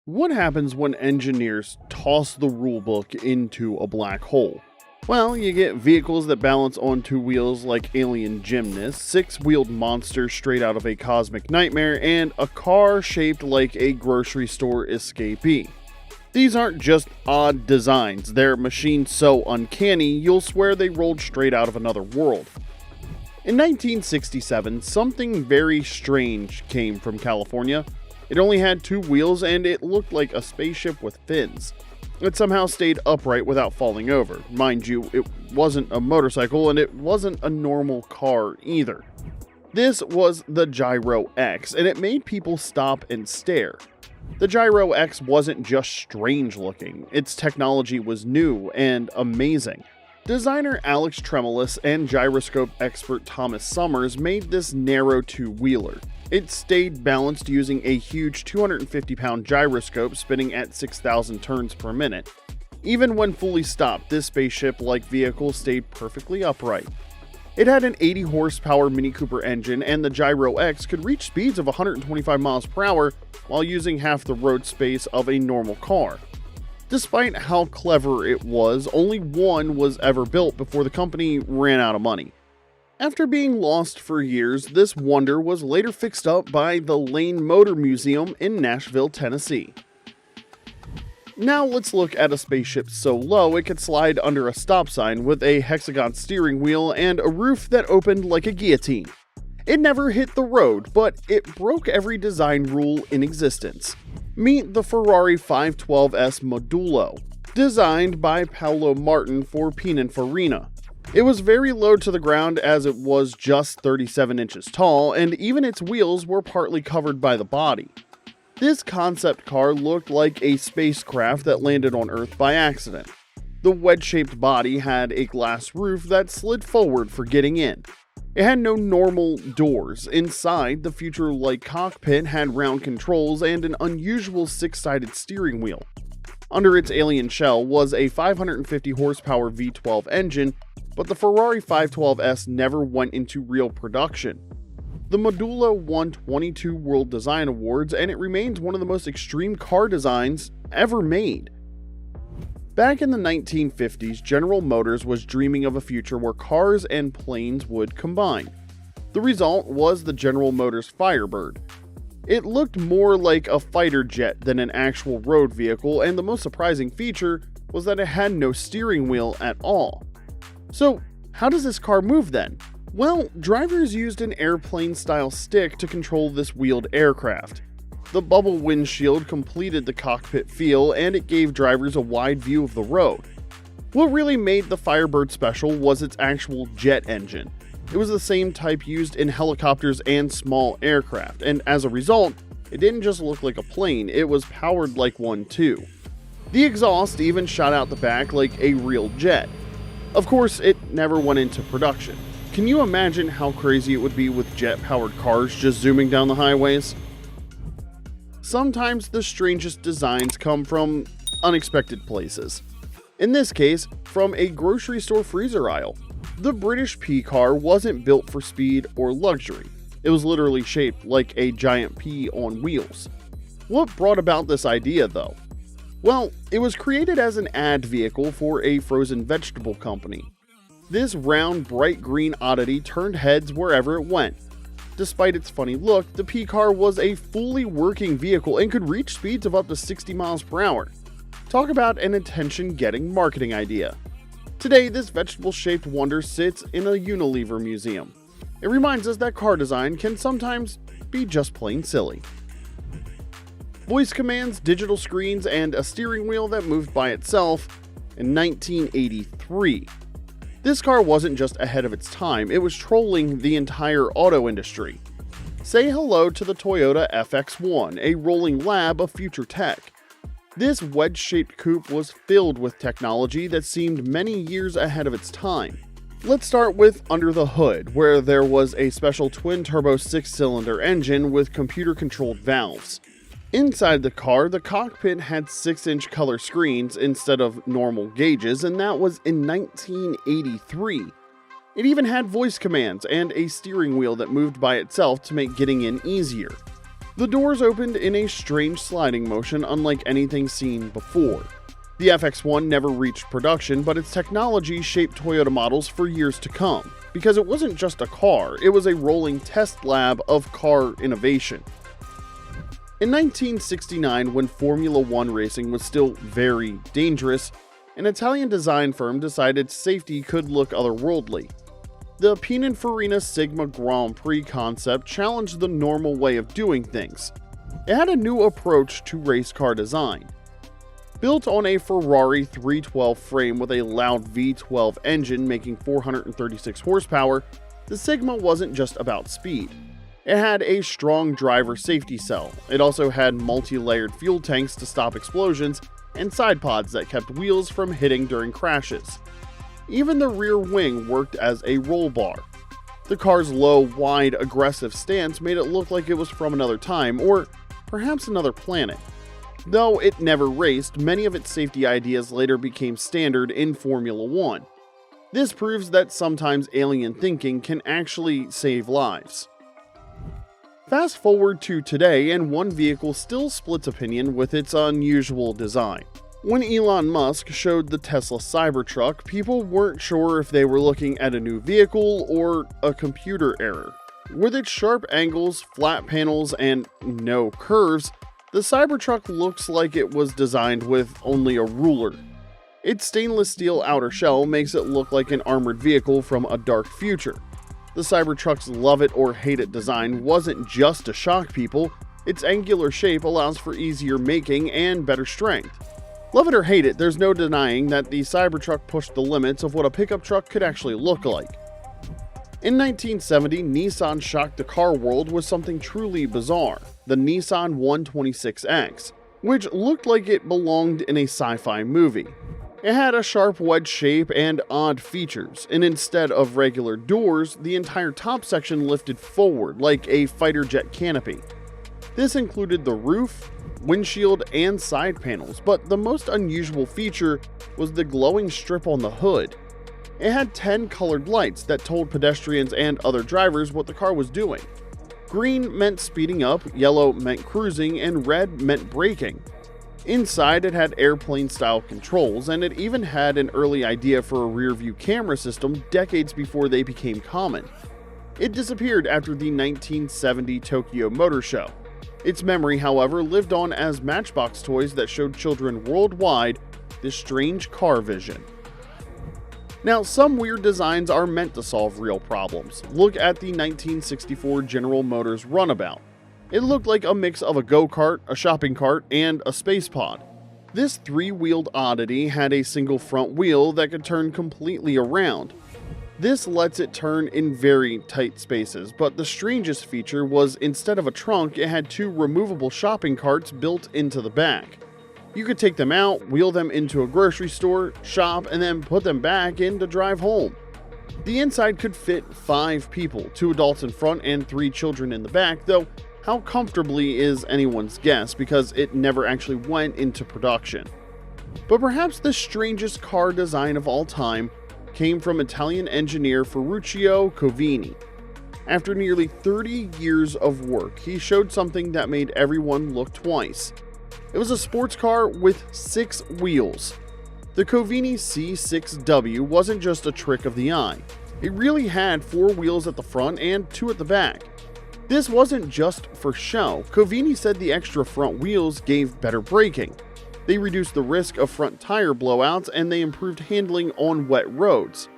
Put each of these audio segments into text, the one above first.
What happens when engineers toss the rulebook into a black hole? Well, you get vehicles that balance on two wheels like alien gymnasts, six-wheeled monsters straight out of a cosmic nightmare, and a car shaped like a grocery store escapee. These aren't just odd designs, they're machines so uncanny you'll swear they rolled straight out of another world. In 1967, something very strange came from California. It only had two wheels and it looked like a spaceship with fins. It somehow stayed upright without falling over. Mind you, it wasn't a motorcycle and it wasn't a normal car either. This was the Gyro X, and it made people stop and stare. The Gyro X wasn't just strange looking, its technology was new and amazing. Designer Alex Tremolis and gyroscope expert Thomas Summers made this narrow two-wheeler. It stayed balanced using a huge 250-pound gyroscope spinning at 6,000 turns per minute. Even when fully stopped, this spaceship-like vehicle stayed perfectly upright. It had an 80-horsepower Mini Cooper engine, and the Gyro X could reach speeds of 125 miles per hour while using half the road space of a normal car. Despite how clever it was, only one was ever built before the company ran out of money. After being lost for years, this wonder was later fixed up by the Lane Motor Museum in Nashville, Tennessee. Now let's look at a spaceship so low it could slide under a stop sign with a hexagon steering wheel and a roof that opened like a guillotine. It never hit the road, but it broke every design rule in existence. Meet the Ferrari 512S Modulo, designed by Paolo Martin for Penan Firina. It was very low to the ground as it was just 37 inches tall, and even its wheels were partly covered by the body. This concept car looked like a spacecraft that landed on Earth by accident. The wedge-shaped body had a glass roof that slid forward for getting in. It had no normal doors. Inside, the future-like cockpit had round controls and an unusual six-sided steering wheel. Under its alien shell was a 550 horsepower V12 engine, but the Ferrari 512S never went into real production. The Modulo won 22 World Design Awards, and it remains one of the most extreme car designs ever made. Back in the 1950s, General Motors was dreaming of a future where cars and planes would combine. The result was the General Motors Firebird. It looked more like a fighter jet than an actual road vehicle, and the most surprising feature was that it had no steering wheel at all. So, how does this car move then? Well, drivers used an airplane-style stick to control this wheeled aircraft. The bubble windshield completed the cockpit feel, and it gave drivers a wide view of the road. What really made the Firebird special was its actual jet engine. It was the same type used in helicopters and small aircraft, and as a result, it didn't just look like a plane, it was powered like one too. The exhaust even shot out the back like a real jet. Of course, it never went into production. Can you imagine how crazy it would be with jet-powered cars just zooming down the highways? Sometimes the strangest designs come from unexpected places. In this case, from a grocery store freezer aisle. The British Pea Car wasn't built for speed or luxury. It was literally shaped like a giant pea on wheels. What brought about this idea though? Well, it was created as an ad vehicle for a frozen vegetable company. This round, bright green oddity turned heads wherever it went. Despite its funny look, the Pea Car was a fully working vehicle and could reach speeds of up to 60 miles per hour. Talk about an attention-getting marketing idea. Today, this vegetable-shaped wonder sits in a Unilever museum. It reminds us that car design can sometimes be just plain silly. Voice commands, digital screens, and a steering wheel that moved by itself in 1983. This car wasn't just ahead of its time, it was trolling the entire auto industry. Say hello to the Toyota FX1, a rolling lab of future tech. This wedge-shaped coupe was filled with technology that seemed many years ahead of its time. Let's start with under the hood, where there was a special twin-turbo 6-cylinder engine with computer-controlled valves. Inside the car, the cockpit had 6-inch color screens instead of normal gauges, and that was in 1983. It even had voice commands and a steering wheel that moved by itself to make getting in easier. The doors opened in a strange sliding motion unlike anything seen before. The FX1 never reached production, but its technology shaped Toyota models for years to come, because it wasn't just a car, it was a rolling test lab of car innovation. In 1969, when Formula One racing was still very dangerous, an Italian design firm decided safety could look otherworldly. The Penan Firina Sigma Grand Prix concept challenged the normal way of doing things. It had a new approach to race car design. Built on a Ferrari 312 frame with a loud V12 engine making 436 horsepower, the Sigma wasn't just about speed. It had a strong driver safety cell. It also had multi-layered fuel tanks to stop explosions and side pods that kept wheels from hitting during crashes. Even the rear wing worked as a roll bar. The car's low, wide, aggressive stance made it look like it was from another time, or perhaps another planet. Though it never raced, many of its safety ideas later became standard in Formula One. This proves that sometimes alien thinking can actually save lives. Fast forward to today, and one vehicle still splits opinion with its unusual design. When Elon Musk showed the Tesla Cybertruck, people weren't sure if they were looking at a new vehicle or a computer error. With its sharp angles, flat panels, and no curves, the Cybertruck looks like it was designed with only a ruler. Its stainless steel outer shell makes it look like an armored vehicle from a dark future. The Cybertruck's love it or hate it design wasn't just to shock people, its angular shape allows for easier making and better strength. Love it or hate it, there's no denying that the Cybertruck pushed the limits of what a pickup truck could actually look like. In 1970, Nissan shocked the car world with something truly bizarre, the Nissan 126X, which looked like it belonged in a sci-fi movie. It had a sharp wedge shape and odd features, and instead of regular doors, the entire top section lifted forward like a fighter jet canopy. This included the roof, windshield, and side panels, but the most unusual feature was the glowing strip on the hood. It had 10 colored lights that told pedestrians and other drivers what the car was doing. Green meant speeding up, yellow meant cruising, and red meant braking. Inside, it had airplane-style controls, and it even had an early idea for a rear-view camera system decades before they became common. It disappeared after the 1970 Tokyo Motor Show. Its memory, however, lived on as Matchbox toys that showed children worldwide this strange car vision. Now, some weird designs are meant to solve real problems. Look at the 1964 General Motors Runabout. It looked like a mix of a go-kart, a shopping cart, and a space pod. This three-wheeled oddity had a single front wheel that could turn completely around. This lets it turn in very tight spaces, but the strangest feature was instead of a trunk, it had two removable shopping carts built into the back. You could take them out, wheel them into a grocery store, shop, and then put them back in to drive home. The inside could fit 5 people, 2 adults in front and 3 children in the back, though how comfortably is anyone's guess because it never actually went into production. But perhaps the strangest car design of all time came from Italian engineer Ferruccio Covini. After nearly 30 years of work, he showed something that made everyone look twice. It was a sports car with 6 wheels. The Covini C6W wasn't just a trick of the eye. It really had 4 wheels at the front and 2 at the back. This wasn't just for show. Covini said the extra front wheels gave better braking. They reduced the risk of front tire blowouts and they improved handling on wet roads.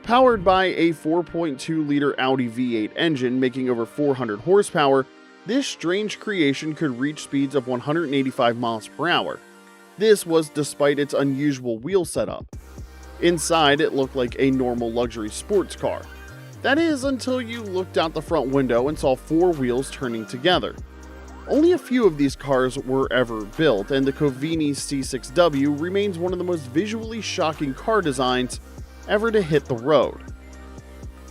Powered by a 4.2-liter Audi V8 engine making over 400 horsepower, this strange creation could reach speeds of 185 miles per hour. This was despite its unusual wheel setup. Inside, it looked like a normal luxury sports car. That is, until you looked out the front window and saw 4 wheels turning together. Only a few of these cars were ever built, and the Covini C6W remains one of the most visually shocking car designs ever to hit the road.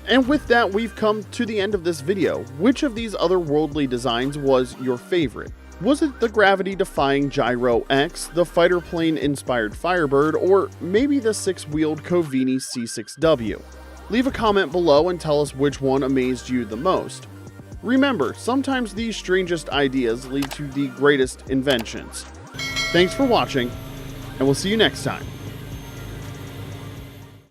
And with that, we've come to the end of this video. Which of these otherworldly designs was your favorite? Was it the gravity-defying Gyro X, the fighter plane-inspired Firebird, or maybe the 6-wheeled Covini C6W? Leave a comment below and tell us which one amazed you the most. Remember, sometimes these strangest ideas lead to the greatest inventions. Thanks for watching, and we'll see you next time.